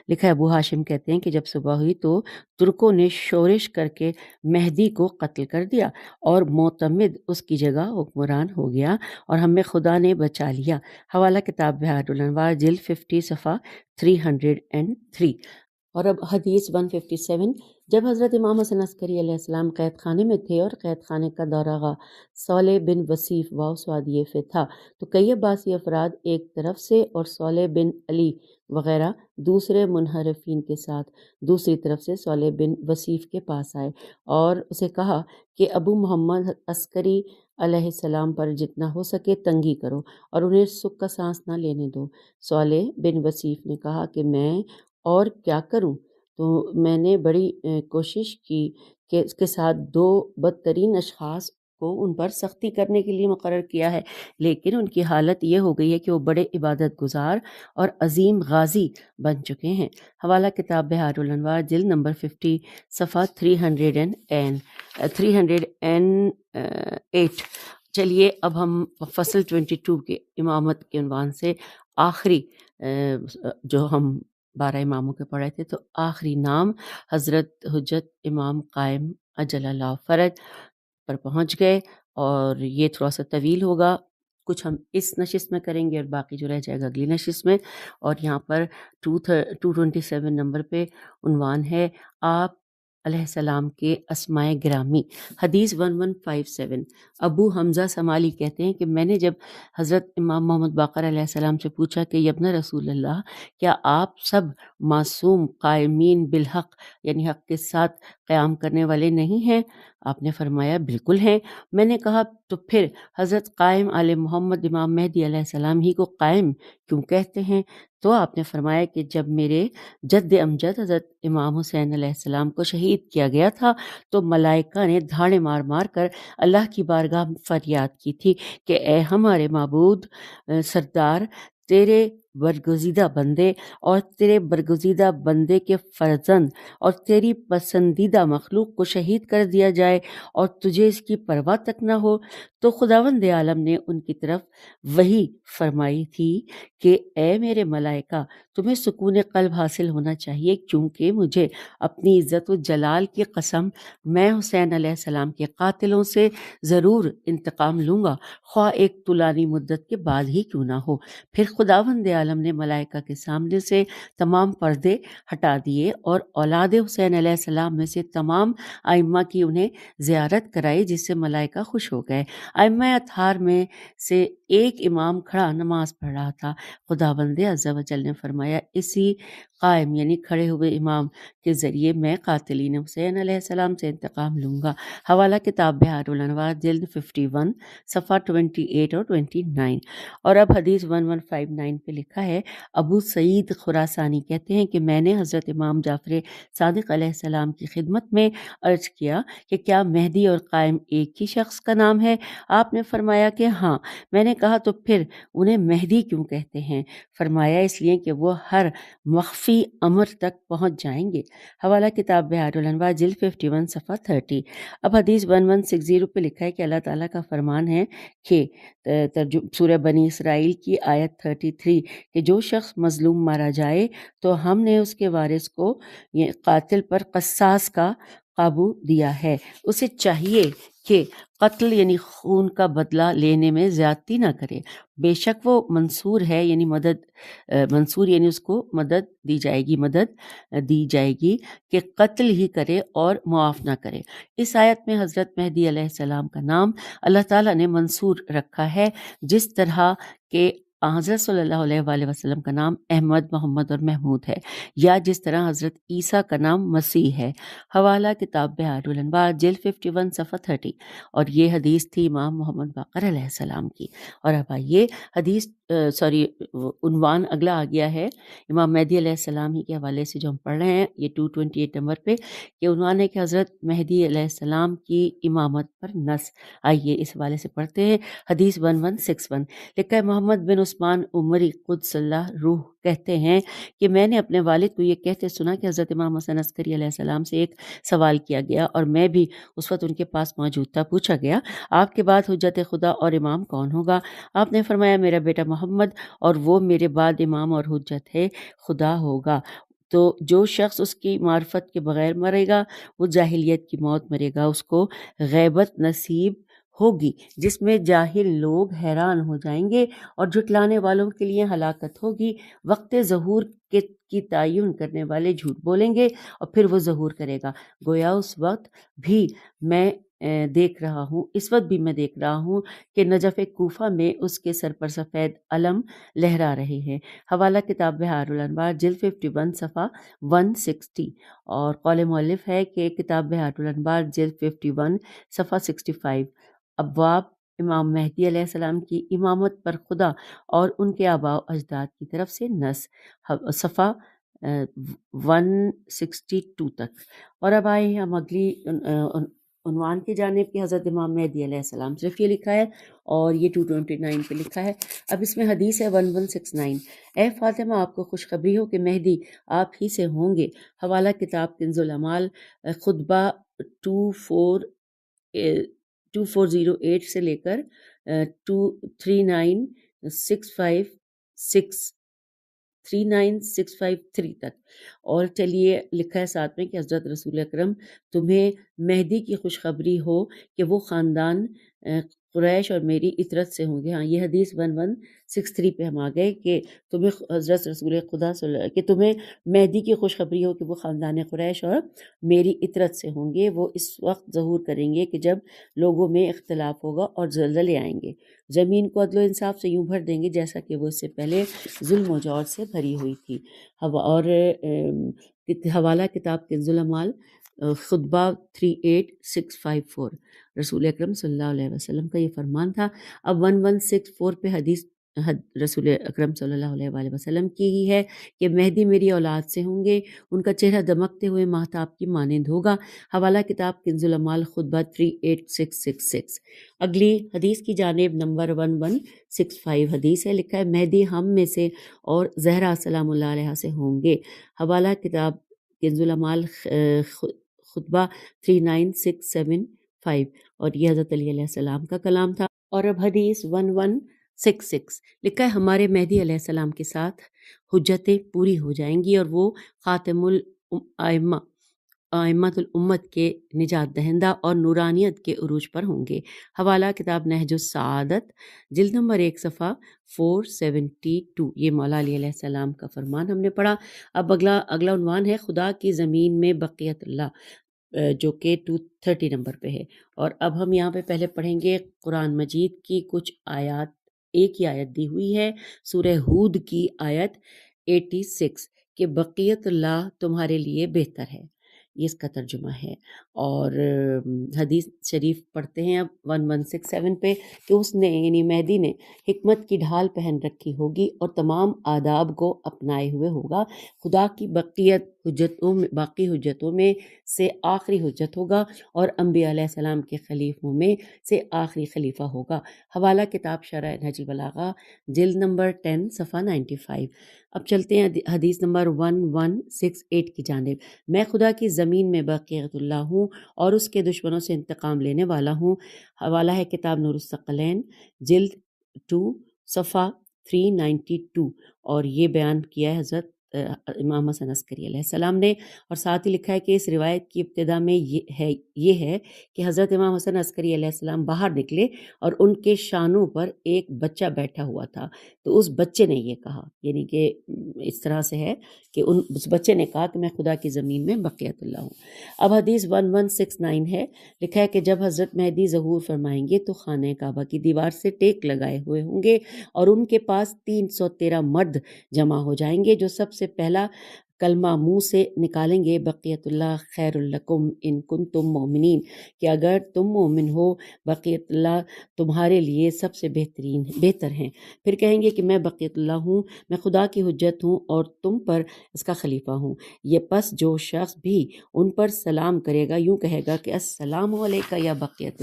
لکھا ہے ابو ہاشم کہتے ہیں کہ جب صبح ہوئی تو ترکوں نے شورش کر کے مہدی کو قتل کر دیا، اور معتمد اس کی جگہ حکمران ہو گیا، اور ہمیں خدا نے بچا لیا۔ حوالہ کتاب بحار الانوار جلد 50 صفحہ 303۔ اور اب حدیث 157۔ جب حضرت امام حسن عسکری علیہ السلام قید خانے میں تھے اور قید خانے کا داروغہ صالح بن وصیف واو سواد یہ فے تھا، تو کئی عباسی افراد ایک طرف سے اور صالح بن علی وغیرہ دوسرے منحرفین کے ساتھ دوسری طرف سے صالح بن وصیف کے پاس آئے اور اسے کہا کہ ابو محمد عسکری علیہ السلام پر جتنا ہو سکے تنگی کرو اور انہیں سکھ کا سانس نہ لینے دو۔ صالح بن وصیف نے کہا کہ میں اور کیا کروں؟ تو میں نے بڑی کوشش کی کہ اس کے ساتھ دو بدترین اشخاص کو ان پر سختی کرنے کے لیے مقرر کیا ہے، لیکن ان کی حالت یہ ہو گئی ہے کہ وہ بڑے عبادت گزار اور عظیم غازی بن چکے ہیں۔ حوالہ کتاب بحار الانوار جلد نمبر 50 صفحہ 308۔ چلیے اب ہم فصل 22 کے امامت کے عنوان سے آخری جو ہم 12 اماموں کے پڑھے تھے، تو آخری نام حضرت حجت امام قائم عجل اللہ فرج پر پہنچ گئے، اور یہ تھوڑا سا طویل ہوگا، کچھ ہم اس نشست میں کریں گے اور باقی جو رہ جائے گا اگلی نشست میں۔ اور یہاں پر 227 نمبر پہ عنوان ہے آپ علیہ السلام کے اسماء گرامی۔ حدیث 1157۔ ابو حمزہ سمالی کہتے ہیں کہ میں نے جب حضرت امام محمد باقر علیہ السلام سے پوچھا کہ یبن رسول اللہ، کیا آپ سب معصوم قائمین بالحق یعنی حق کے ساتھ قیام کرنے والے نہیں ہیں؟ آپ نے فرمایا بالکل ہیں۔ میں نے کہا تو پھر حضرت قائم آل محمد امام مہدی علیہ السلام ہی کو قائم کیوں کہتے ہیں؟ تو آپ نے فرمایا کہ جب میرے جد امجد حضرت امام حسین علیہ السلام کو شہید کیا گیا تھا تو ملائکہ نے دھاڑے مار مار کر اللہ کی بارگاہ فریاد کی تھی کہ اے ہمارے معبود سردار، تیرے برگزیدہ بندے اور تیرے برگزیدہ بندے کے فرزند اور تیری پسندیدہ مخلوق کو شہید کر دیا جائے اور تجھے اس کی پرواہ تک نہ ہو، تو خداوند عالم نے ان کی طرف وحی فرمائی تھی کہ اے میرے ملائکہ، تمہیں سکون قلب حاصل ہونا چاہیے، کیونکہ مجھے اپنی عزت و جلال کی قسم، میں حسین علیہ السلام کے قاتلوں سے ضرور انتقام لوں گا، خواہ ایک طولانی مدت کے بعد ہی کیوں نہ ہو۔ پھر خداوند عالم نے ملائکہ کے سامنے سے تمام پردے ہٹا دیے اور اولاد حسین علیہ السلام میں سے تمام ائمہ کی انہیں زیارت کرائی، جس سے ملائکہ خوش ہو گئے۔ ائمہ اطہار میں سے ایک امام کھڑا نماز پڑھ رہا تھا۔ خداوند عز و جل نے فرمایا، اسی قائم یعنی کھڑے ہوئے امام کے ذریعے میں قاتلین حسین علیہ السلام سے انتقام لوں گا۔ حوالہ کتاب بحار الانوار جلد 51 صفحہ 28 اور 29۔ اور اب حدیث 1159 پہ لکھا ہے، ابو سعید خراسانی کہتے ہیں کہ میں نے حضرت امام جعفر صادق علیہ السلام کی خدمت میں عرض کیا کہ کیا مہدی اور قائم ایک ہی شخص کا نام ہے؟ آپ نے فرمایا کہ ہاں۔ میں نے کہا تو پھر انہیں مہدی کیوں کہتے ہیں؟ فرمایا اس لیے کہ وہ ہر مخفی امر تک پہنچ جائیں گے۔ حوالہ کتاب بحار الانوار جلد 51 صفحہ 30۔ اب حدیث 1160 پہ لکھا ہے کہ اللہ تعالیٰ کا فرمان ہے کہ سورہ بنی اسرائیل کی آیت 33 کہ جو شخص مظلوم مارا جائے تو ہم نے اس کے وارث کو قاتل پر قصاص کا قابو دیا ہے، اسے چاہیے کہ قتل یعنی خون کا بدلہ لینے میں زیادتی نہ کرے، بے شک وہ منصور ہے یعنی منصور یعنی اس کو مدد دی جائے گی کہ قتل ہی کرے اور معاف نہ کرے۔ اس آیت میں حضرت مہدی علیہ السلام کا نام اللہ تعالیٰ نے منصور رکھا ہے، جس طرح کہ حضرت صلی اللہ علیہ وآلہ وسلم کا نام احمد، محمد اور محمود ہے، یا جس طرح حضرت عیسیٰ کا نام مسیح ہے۔ حوالہ کتاب بحار الانوار جلد 51 صفحہ 30۔ اور یہ حدیث تھی امام محمد باقر علیہ السلام کی۔ اور اب آئیے عنوان اگلا آ گیا ہے امام مہدی علیہ السلام ہی کے حوالے سے جو ہم پڑھ رہے ہیں، یہ 228 نمبر پہ، کہ عنوان ہے کہ حضرت مہدی علیہ السلام کی امامت پر نص۔ آئیے اس حوالے سے پڑھتے ہیں۔ حدیث 1161 لکھا ہے، محمد بن عثمان عمری قدس اللہ روح کہتے ہیں کہ میں نے اپنے والد کو یہ کہتے سنا کہ حضرت امام حسن عسکری علیہ السلام سے ایک سوال کیا گیا اور میں بھی اس وقت ان کے پاس موجود تھا۔ پوچھا گیا، آپ کے بعد حجت خدا اور امام کون ہوگا؟ آپ نے فرمایا، میرا بیٹا محمد، اور وہ میرے بعد امام اور حجت ہے خدا ہوگا۔ تو جو شخص اس کی معرفت کے بغیر مرے گا وہ جاہلیت کی موت مرے گا، اس کو غیبت نصیب ہوگی جس میں جاہل لوگ حیران ہو جائیں گے اور جھٹلانے والوں کے لیے ہلاکت ہوگی۔ وقت ظہور کی تعین کرنے والے جھوٹ بولیں گے اور پھر وہ ظہور کرے گا، گویا اس وقت بھی میں دیکھ رہا ہوں کہ نجف کوفہ میں اس کے سر پر سفید علم لہرا رہے ہیں۔ حوالہ کتاب بحار الانوار جلد 51 صفحہ 160۔ اور قول مؤلف ہے کہ کتاب بحار الانوار جلد 51 صفحہ 65، ابواب امام مہدی علیہ السلام کی امامت پر خدا اور ان کے آباء و اجداد کی طرف سے نص، صفحہ 162 تک۔ اور اب آئے ہم اگلی عنوان کی جانب کہ حضرت امام مہدی علیہ السلام صرف یہ لکھا ہے اور یہ 229 پہ لکھا ہے۔ اب اس میں حدیث ہے 1169، اے فاطمہ، آپ کو خوشخبری ہو کہ مہدی آپ ہی سے ہوں گے۔ حوالہ کتاب کنز العمال خطبہ 2408 سے لے کر 39653 تک۔ اور چلیے لکھا ہے ساتھ میں کہ حضرت رسول اکرم تمہیں مہدی کی خوشخبری ہو کہ وہ خاندان قریش اور میری اطرت سے ہوں گے۔ ہاں، یہ حدیث 1163 پہ ہم آ گئے کہ تمہیں حضرت رسول خدا کہ تمہیں مہدی کی خوشخبری ہو کہ وہ خاندان قریش اور میری اطرت سے ہوں گے۔ وہ اس وقت ظہور کریں گے کہ جب لوگوں میں اختلاف ہوگا اور زلزلے آئیں گے، زمین کو عدل و انصاف سے یوں بھر دیں گے جیسا کہ وہ اس سے پہلے ظلم و جور سے بھری ہوئی تھی۔ اور حوالہ کتاب کنز العمال خطبہ 38654، رسول اکرم صلی اللہ علیہ وسلم کا یہ فرمان تھا۔ اب 1164 پہ حدیث رسول اکرم صلی اللہ علیہ وآلہ وسلم کی ہی ہے کہ مہدی میری اولاد سے ہوں گے، ان کا چہرہ دمکتے ہوئے ماہتاب کی مانند ہوگا۔ حوالہ کتاب کنز العمال خطبہ 38666۔ اگلی حدیث کی جانب نمبر 1165 حدیث ہے، لکھا ہے مہدی ہم میں سے اور زہرا سلام اللہ علیہ سے ہوں گے۔ حوالہ کتاب کنز العمال خطبہ 39675، اور یہ حضرت علی علیہ السلام کا کلام تھا۔ اور اب حدیث 1166 لکھا ہے ہمارے مہدی علیہ السلام کے ساتھ حجتیں پوری ہو جائیں گی اور وہ خاتم ائمۃ الامت کے نجات دہندہ اور نورانیت کے عروج پر ہوں گے۔ حوالہ کتاب نہج السعادت جلد نمبر 1 صفحہ 472۔ یہ مولا علی علیہ السلام کا فرمان ہم نے پڑھا۔ اب اگلا عنوان ہے خدا کی زمین میں بقیت اللہ، جو کہ 230 نمبر پہ ہے۔ اور اب ہم یہاں پہ پہلے پڑھیں گے قرآن مجید کی کچھ آیات۔ ایک ہی آیت دی ہوئی ہے، سورہ ہود کی آیت 86 کہ بقیت اللہ تمہارے لیے بہتر ہے، یہ اس کا ترجمہ ہے۔ اور حدیث شریف پڑھتے ہیں اب 1167 پہ کہ اس نے یعنی مہدی نے حکمت کی ڈھال پہن رکھی ہوگی اور تمام آداب کو اپنائے ہوئے ہوگا۔ خدا کی باقی حجتوں میں سے آخری حجت ہوگا اور انبیاء علیہ السلام کے خلیفوں میں سے آخری خلیفہ ہوگا۔ حوالہ کتاب شرح نہج البلاغہ جلد نمبر 10 صفحہ 95۔ اب چلتے ہیں حدیث نمبر 1168 کی جانب۔ میں خدا کی زمین میں بقیت اللہ ہوں اور اس کے دشمنوں سے انتقام لینے والا ہوں۔ حوالہ ہے کتاب نور الثقلین جلد 2 صفحہ 392، اور یہ بیان کیا ہے حضرت امام حسن عسکری علیہ السلام نے۔ اور ساتھ ہی لکھا ہے کہ اس روایت کی ابتدا میں یہ ہے کہ حضرت امام حسن عسکری علیہ السلام باہر نکلے اور ان کے شانوں پر ایک بچہ بیٹھا ہوا تھا، تو اس بچے نے یہ کہا، یعنی کہ اس طرح سے ہے کہ اس بچے نے کہا کہ میں خدا کی زمین میں بقیت اللہ ہوں۔ اب حدیث 1169 ہے، لکھا ہے کہ جب حضرت مہدی ظہور فرمائیں گے تو خانہ کعبہ کی دیوار سے ٹیک لگائے ہوئے ہوں گے اور ان کے پاس 313 مرد جمع ہو جائیں گے جو سب سے پہلا کلمہ منہ سے نکالیں گے بقیت اللہ خیر لکم ان کنتم مومنین، کہ اگر تم مومن ہو بقیت اللہ تمہارے لیے سب سے بہتر ہیں۔ پھر کہیں گے کہ میں بقیت اللہ ہوں، میں خدا کی حجت ہوں اور تم پر اس کا خلیفہ ہوں۔ یہ پس جو شخص بھی ان پر سلام کرے گا یوں کہے گا کہ السلام علیکہ یا بقیت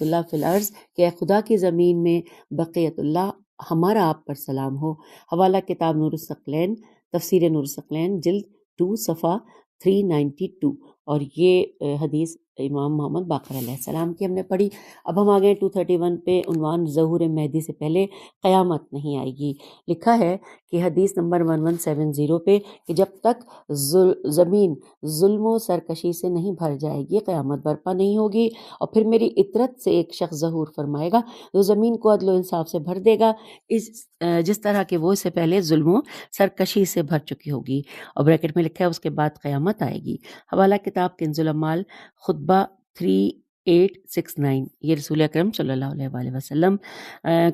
اللہ فی الارض، کہ اے خدا کی زمین میں بقیت اللہ ہمارا آپ پر سلام ہو۔ حوالہ کتاب نور الثقلین تفسیر نور الثقلین جلد 2 صفحہ 392، اور یہ حدیث امام محمد باقر علیہ السلام کی ہم نے پڑھی۔ اب ہم آگئے 231 پہ، عنوان ظہور مہدی سے پہلے قیامت نہیں آئے گی۔ لکھا ہے کہ حدیث نمبر 1170 پہ کہ جب تک زمین ظلم و سرکشی سے نہیں بھر جائے گی قیامت برپا نہیں ہوگی، اور پھر میری اطرت سے ایک شخص ظہور فرمائے گا جو زمین کو عدل و انصاف سے بھر دے گا، جس طرح کہ وہ اس سے پہلے ظلم و سرکشی سے بھر چکی ہوگی، اور بریکٹ میں لکھا ہے اس کے بعد قیامت آئے گی۔ حوالہ کتاب کنز العمال خطبہ 3869، یہ رسول اکرم صلی اللہ علیہ وآلہ وسلم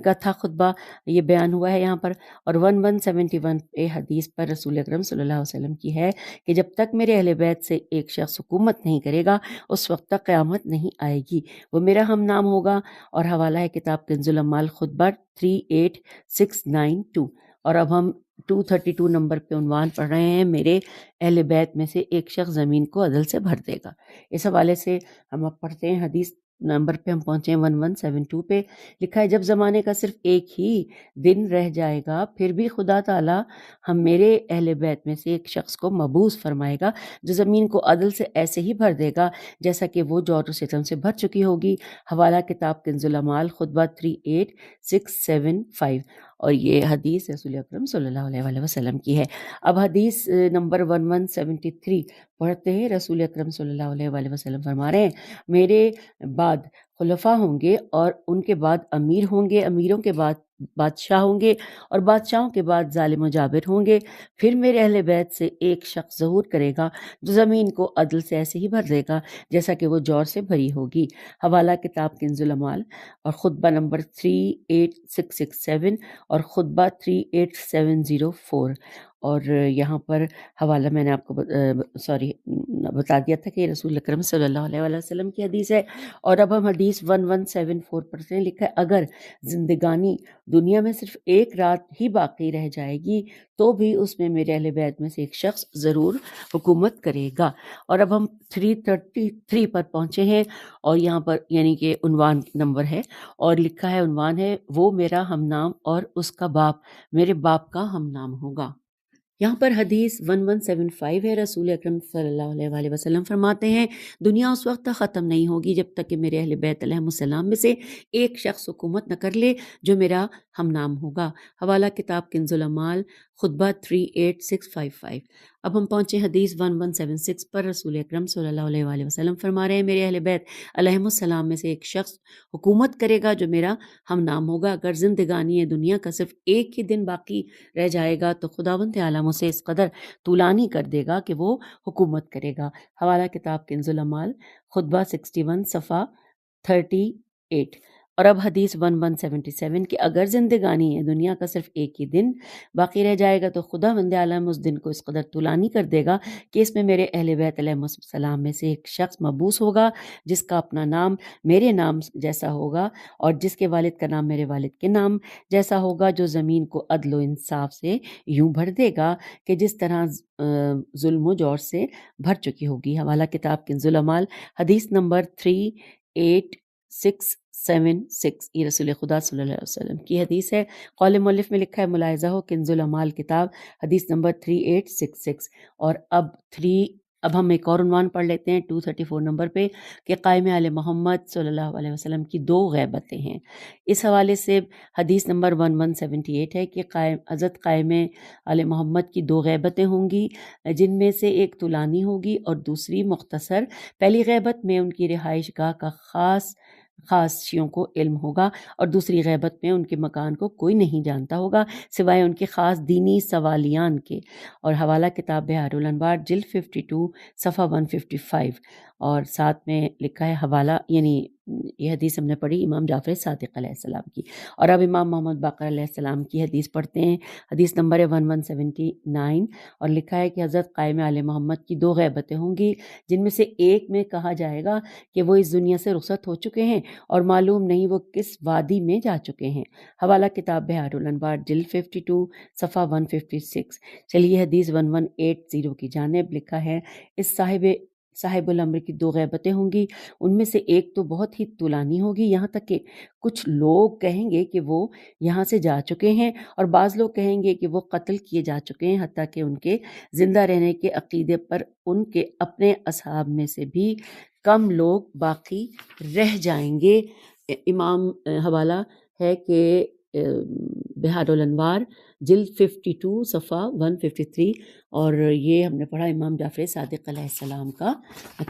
کا تھا خطبہ، یہ بیان ہوا ہے یہاں پر۔ اور 1171 پہ حدیث پر رسول اکرم صلی اللہ علیہ وسلم کی ہے کہ جب تک میرے اہل بیت سے ایک شخص حکومت نہیں کرے گا اس وقت تک قیامت نہیں آئے گی، وہ میرا ہم نام ہوگا۔ اور حوالہ ہے کتاب کنز العمال خطبہ 38692۔ اور اب ہم 232 نمبر پہ عنوان پڑھ رہے ہیں میرے اہل بیت میں سے ایک شخص زمین کو عدل سے بھر دے گا۔ اس حوالے سے ہم اب پڑھتے ہیں حدیث نمبر پہ ہم پہنچے ہیں 1172 پہ، لکھا ہے جب زمانے کا صرف ایک ہی دن رہ جائے گا پھر بھی خدا تعالیٰ ہم میرے اہل بیت میں سے ایک شخص کو مبعوث فرمائے گا جو زمین کو عدل سے ایسے ہی بھر دے گا جیسا کہ وہ جور و ستم سے بھر چکی ہوگی۔ حوالہ کتاب کنز العمال خطبہ 38675، اور یہ حدیث رسول اکرم صلی اللہ علیہ وآلہ وسلم کی ہے۔ اب حدیث نمبر 1173 پڑھتے ہیں، رسول اکرم صلی اللہ علیہ وآلہ وسلم فرما رہے ہیں میرے بعد خلفاء ہوں گے اور ان کے بعد امیر ہوں گے، امیروں کے بعد بادشاہ ہوں گے اور بادشاہوں کے بعد ظالم و جابر ہوں گے۔ پھر میرے اہل بیت سے ایک شخص ظہور کرے گا جو زمین کو عدل سے ایسے ہی بھر دے گا جیسا کہ وہ جور سے بھری ہوگی۔ حوالہ کتاب کنز العمال اور خطبہ نمبر 38667 اور خطبہ 38704۔ اور یہاں پر حوالہ میں نے آپ کو بتا دیا تھا کہ یہ رسول اکرم صلی اللہ علیہ وآلہ وسلم کی حدیث ہے۔ اور اب ہم حدیث 1174 پڑھتے ہیں۔ لکھا ہے اگر زندگانی دنیا میں صرف ایک رات ہی باقی رہ جائے گی تو بھی اس میں میرے اہل بیت میں سے ایک شخص ضرور حکومت کرے گا۔ اور اب ہم 333 پر پہنچے ہیں، اور یہاں پر یعنی کہ عنوان نمبر ہے، اور لکھا ہے عنوان ہے وہ میرا ہم نام اور اس کا باپ میرے باپ کا ہم نام ہوگا۔ یہاں پر حدیث 1175 ہے۔ رسول اکرم صلی اللہ علیہ وآلہ وسلم فرماتے ہیں دنیا اس وقت تک ختم نہیں ہوگی جب تک کہ میرے اہل بیت علیہم السلام میں سے ایک شخص حکومت نہ کر لے جو میرا ہم نام ہوگا۔ حوالہ کتاب کنز العمال، خطبہ 38655۔ اب ہم پہنچے حدیث 1176 پر۔ رسول اکرم صلی اللہ علیہ وآلہ وسلم فرما رہے ہیں میرے اہل بیت علیہم السلام میں سے ایک شخص حکومت کرے گا جو میرا ہم نام ہوگا۔ اگر زندگانی دنیا کا صرف ایک ہی دن باقی رہ جائے گا تو خداوند عالم اسے اس قدر طولانی کر دے گا کہ وہ حکومت کرے گا۔ حوالہ کتاب کنز العمال، خطبہ 61 صفحہ 38۔ اور اب حدیث 1177 کہ اگر زندگانی دنیا کا صرف ایک ہی دن باقی رہ جائے گا تو خداوند عالم اس دن کو اس قدر طولانی کر دے گا کہ اس میں میرے اہل بیت علیہم السلام میں سے ایک شخص مبعوث ہوگا جس کا اپنا نام میرے نام جیسا ہوگا اور جس کے والد کا نام میرے والد کے نام جیسا ہوگا، جو زمین کو عدل و انصاف سے یوں بھر دے گا کہ جس طرح ظلم و جور سے بھر چکی ہوگی۔ حوالہ کتاب کنز العمال، حدیث نمبر 38676۔ یہ رسول خدا صلی اللہ علیہ وسلم کی حدیث ہے۔ قول مؤلف میں لکھا ہے ملاحظہ ہو کنز العمال کتاب، حدیث نمبر 3866۔ اور اب ہم ایک اور عنوان پڑھ لیتے ہیں 234 نمبر پہ کہ قائم آل محمد صلی اللہ علیہ وسلم کی 2 غیبتیں ہیں۔ اس حوالے سے حدیث نمبر 1178 ہے کہ حضرت قائم آل محمد کی 2 غیبتیں ہوں گی، جن میں سے ایک طولانی ہوگی اور دوسری مختصر۔ پہلی غیبت میں ان کی رہائش گاہ کا خاص شیوں کو علم ہوگا اور دوسری غیبت میں ان کے مکان کو کوئی نہیں جانتا ہوگا سوائے ان کے خاص دینی سوالیان کے۔ اور حوالہ کتاب بحار الانوار، جلد 52 صفحہ 155۔ اور ساتھ میں لکھا ہے حوالہ، یعنی یہ حدیث ہم نے پڑھی امام جعفر صادق علیہ السلام کی۔ اور اب امام محمد باقر علیہ السلام کی حدیث پڑھتے ہیں۔ حدیث نمبر 1179، اور لکھا ہے کہ حضرت قائم آل محمد کی 2 غیبتیں ہوں گی، جن میں سے ایک میں کہا جائے گا کہ وہ اس دنیا سے رخصت ہو چکے ہیں اور معلوم نہیں وہ کس وادی میں جا چکے ہیں۔ حوالہ کتاب بحار الانوار، جلد 52 صفحہ 156۔ چلیے حدیث 1180 کی جانب۔ لکھا ہے اس صاحب الامر کی 2 غیبتیں ہوں گی، ان میں سے ایک تو بہت ہی طولانی ہوگی، یہاں تک کہ کچھ لوگ کہیں گے کہ وہ یہاں سے جا چکے ہیں اور بعض لوگ کہیں گے کہ وہ قتل کیے جا چکے ہیں، حتیٰ کہ ان کے زندہ رہنے کے عقیدے پر ان کے اپنے اصحاب میں سے بھی کم لوگ باقی رہ جائیں گے۔ امام حوالہ ہے کہ بحار الانوار، جلد 52 صفحہ 153، اور یہ ہم نے پڑھا امام جعفر صادق علیہ السلام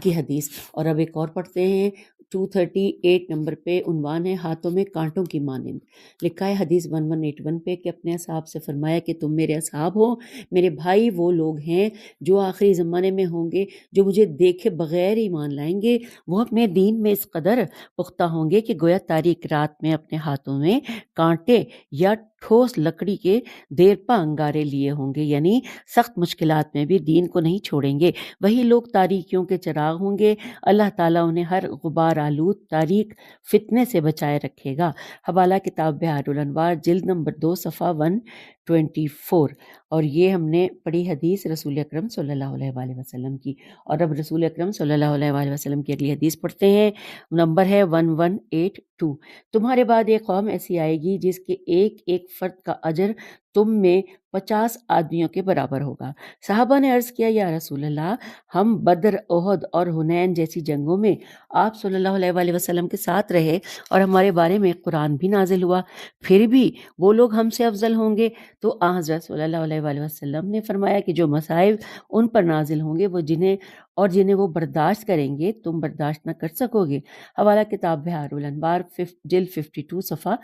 کی حدیث۔ اور اب ایک اور پڑھتے ہیں 238 نمبر پہ، عنوان ہے ہاتھوں میں کانٹوں کی مانند۔ لکھا ہے حدیث 1181 پہ کہ اپنے اصحاب سے فرمایا کہ تم میرے اصحاب ہو، میرے بھائی وہ لوگ ہیں جو آخری زمانے میں ہوں گے، جو مجھے دیکھے بغیر ایمان لائیں گے۔ وہ اپنے دین میں اس قدر پختہ ہوں گے کہ گویا تاریک رات میں اپنے ہاتھوں میں کانٹے یا ٹھوس لکڑی کے دیرپا انگارے لیے ہوں گے، یعنی سخت مشکلات میں بھی دین کو نہیں چھوڑیں گے۔ وہی لوگ تاریکیوں کے چراغ ہوں گے، اللہ تعالیٰ انہیں ہر غبار آلود تاریک فتنے سے بچائے رکھے گا۔ حوالہ کتاب بحار الانوار، جلد نمبر 2 صفحہ 124۔ اور یہ ہم نے پڑھی حدیث رسول اکرم صلی اللہ علیہ وآلہ وسلم کی۔ اور اب رسول اکرم صلی اللہ علیہ وآلہ وسلم کی اگلی حدیث پڑھتے ہیں، نمبر ہے 1182۔ تمہارے بعد ایک قوم ایسی آئے گی جس کے ایک ایک فرد کا اجر تم میں 50 آدمیوں کے برابر ہوگا۔ صحابہ نے عرض کیا یا رسول اللہ، ہم بدر، احد اور حنین جیسی جنگوں میں آپ صلی اللہ علیہ وآلہ وسلم کے ساتھ رہے اور ہمارے بارے میں قرآن بھی نازل ہوا، پھر بھی وہ لوگ ہم سے افضل ہوں گے؟ تو حضرت صلی اللہ علیہ وآلہ وسلم نے فرمایا کہ جو مصائب ان پر نازل ہوں گے وہ جنہیں وہ برداشت کریں گے تم برداشت نہ کر سکو گے۔ حوالہ کتاب بحار الانوار، جلد 52 صفحہ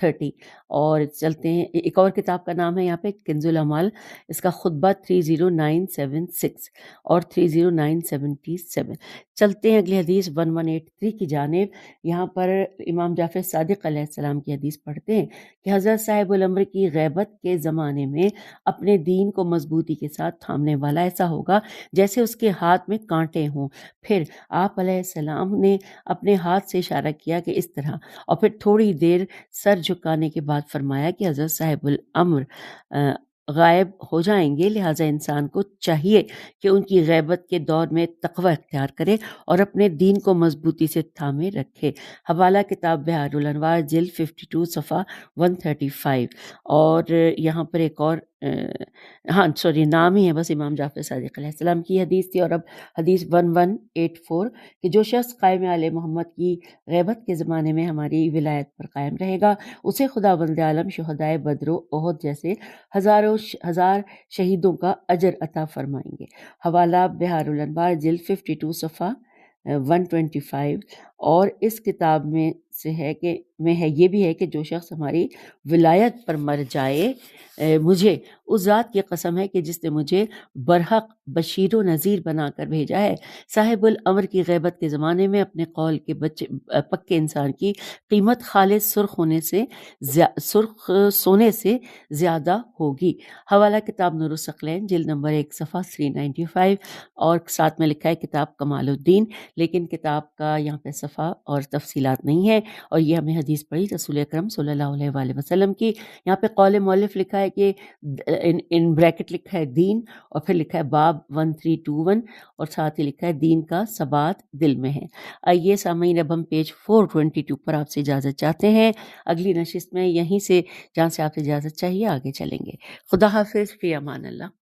30. اور چلتے ہیں، ایک اور کتاب کا نام ہے یہاں پہ کنز العمال، اس کا خطبہ 30976 اور 30977. چلتے ہیں اگلی حدیث 1183 کی جانب. یہاں پر امام جعفر صادق علیہ السلام کی حدیث پڑھتے ہیں کہ حضرت صاحب الامر کی غیبت کے زمانے میں اپنے دین کو مضبوطی کے ساتھ تھامنے والا ایسا ہوگا جیسے اس کے ہاتھ میں کانٹے ہوں. پھر آپ علیہ السلام نے اپنے ہاتھ سے اشارہ کیا کہ اس طرح، اور پھر تھوڑی دیر سر جھکانے کے بعد فرمایا کہ حضرت صاحب الامر غائب ہو جائیں گے، لہٰذا انسان کو چاہیے کہ ان کی غیبت کے دور میں تقوی اختیار کرے اور اپنے دین کو مضبوطی سے تھامے رکھے. حوالہ کتاب بحار الانوار جلد 52 صفحہ 135. اور یہاں پر ایک اور نام ہی ہے بس، امام جعفر صادق علیہ السلام کی حدیث تھی. اور اب حدیث 1184 کہ جو شخص قائم آل محمد کی غیبت کے زمانے میں ہماری ولایت پر قائم رہے گا، اسے خداوند عالم شہدائے بدر و احد جیسے ہزار شہیدوں کا اجر عطا فرمائیں گے. حوالہ بحار الانوار جلد 52 صفحہ 125. اور اس کتاب میں یہ بھی ہے کہ جو شخص ہماری ولایت پر مر جائے، مجھے اس ذات کی قسم ہے کہ جس نے مجھے برحق بشیر و نذیر بنا کر بھیجا ہے، صاحب الامر کی غیبت کے زمانے میں اپنے قول کے پکے انسان کی قیمت خالص سرخ سونے سے زیادہ ہوگی. حوالہ کتاب نور الثقلین جلد نمبر 1 صفحہ 395. اور ساتھ میں لکھا ہے کتاب کمال الدین، لیکن کتاب کا یہاں پہ صفحہ اور تفصیلات نہیں ہے. اور یہ ہمیں حدیث پڑھی رسول اکرم صلی اللہ علیہ وآلہ وسلم کی. یہاں پہ قول مؤلف لکھا ہے کہ ان بریکٹ لکھا ہے دین، اور پھر لکھا ہے باب 1321، اور ساتھ ہی لکھا ہے دین کا ثبات دل میں ہے. آئیے سامعین، اب ہم پیج 422 پر آپ سے اجازت چاہتے ہیں. اگلی نشست میں یہیں سے جہاں سے آپ سے اجازت چاہیے آگے چلیں گے. خدا حافظ، فی امان اللہ.